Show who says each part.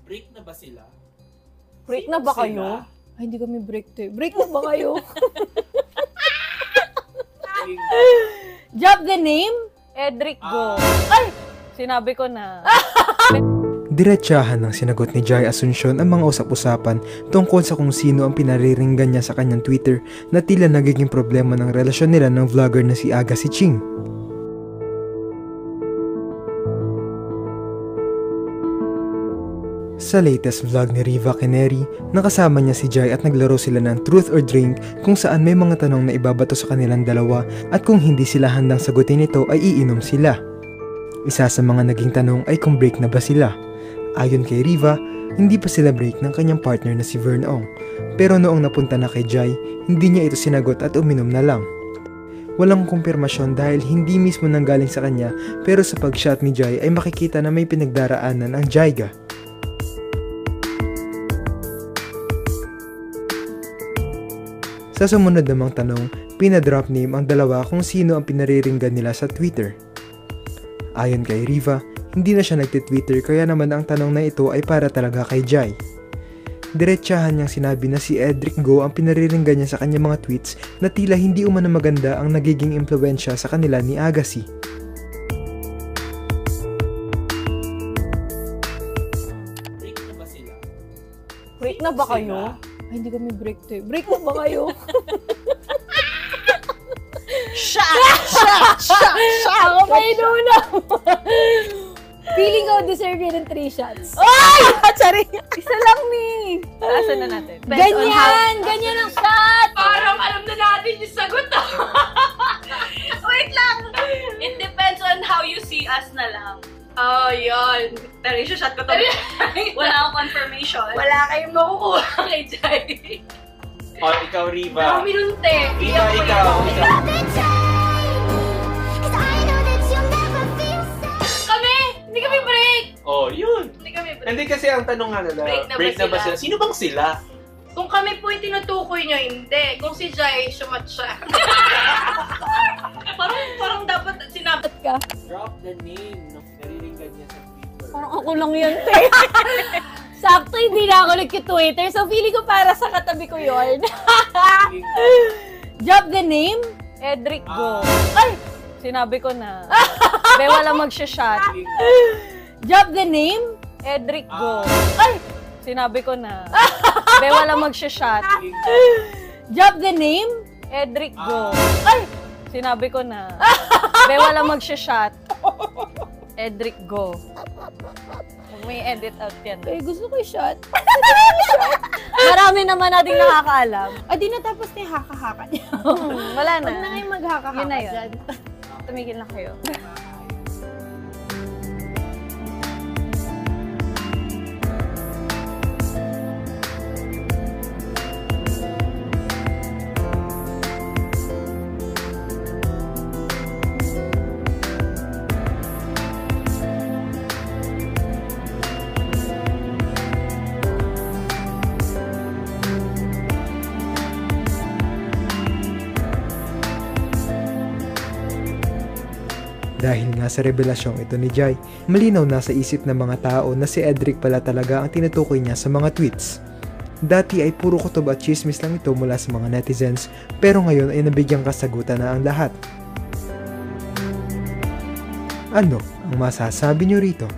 Speaker 1: Break na ba sila?
Speaker 2: Break na ba kayo? Ay, hindi kami break to. Break na ba kayo? Drop the name? Edric Go. Ay! Sinabi ko na.
Speaker 3: Diretsahan ng sinagot ni Jai Asuncion ang mga usap-usapan tungkol sa kung sino ang pinariringgan niya sa kanyang Twitter na tila nagiging problema ng relasyon nila ng vlogger na si Agassi Ching. Sa latest vlog ni Riva Canary, nakasama niya si Jai at naglaro sila ng Truth or Drink kung saan may mga tanong na ibabato sa kanilang dalawa at kung hindi sila handang sagutin ito ay iinom sila. Isa sa mga naging tanong ay kung break na ba sila. Ayon kay Riva, hindi pa sila break ng kanyang partner na si Vern Ong. Pero noong napunta na kay Jai, hindi niya ito sinagot at uminom na lang. Walang kumpirmasyon dahil hindi mismo nanggaling sa kanya pero sa pag-shot ni Jai ay makikita na may pinagdaraanan ang Jaiga. Sa sumunod namang tanong, pinadrop name ang dalawa kung sino ang pinariringgan nila sa Twitter. Ayon kay Riva, hindi na siya nagtitwitter kaya naman ang tanong na ito ay para talaga kay Jai. Diretsahan niyang sinabi na si Edric Go ang pinariringgan niya sa kanyang mga tweets na tila hindi umano maganda ang nagiging impluwensya sa kanila ni Agassi.
Speaker 1: Break na ba sila?
Speaker 2: Break na ba kayo? Ay, hindi kami break to. Break na ba kayo? Shot! Ako pa inuna. Feeling ko deserve yun ng 3 shots. Ay! Sorry. Isa lang ni.
Speaker 4: Asan na natin?
Speaker 2: Ganyan ang shot!
Speaker 4: Parang alam na natin yung sagot. Wait lang. It depends on how you see us na lang. Oh, yun. Pero shot ko to. Wala akong confirmation. Wala kayong makukuha kay Jai.
Speaker 1: O, ikaw, Riva.
Speaker 4: Ako minunte.
Speaker 1: Riva, ikaw.
Speaker 4: Kami! Hindi kami break!
Speaker 1: Oh, yun.
Speaker 4: Hindi kami break.
Speaker 1: Hindi kasi ang tanong nga nila, break na ba sila? Sino bang sila?
Speaker 4: Kung kami po yung tinutukoy nyo, hindi. Kung si Jai, sumat siya. parang dapat sinabi
Speaker 2: ka.
Speaker 1: Drop the name ng pinariringgan niya sa Twitter.
Speaker 2: Parang ako lang yan, te. Sakto, hindi na ako nag-Twitter. So, feeling ko para sa katabi ko yun. Drop the name? Edric Go. Ay! Sinabi ko na. Be, wala magsha-shot. Drop the name? Edric Go. Ay! Sinabi ko na. Be, wala magsha-shot. Drop the name? Edric Go. Ay! Sinabi ko na. Be, wala magsha-shot. Edric Go. May edit out yan. Eh, gusto ko i-shot. Marami naman nating nakakaalam. Di na tapos na yung haka-haka niya. Wala na. Huwag na kayo maghaka-haka. Yun na yun. Tumigil na kayo.
Speaker 3: Dahil nga sa revelasyong ito ni Jai, malinaw na sa isip ng mga tao na si Edric pala talaga ang tinutukoy niya sa mga tweets. Dati ay puro kutob at chismis lang ito mula sa mga netizens, pero ngayon ay nabigyang kasagutan na ang lahat. Ano ang masasabi niyo rito?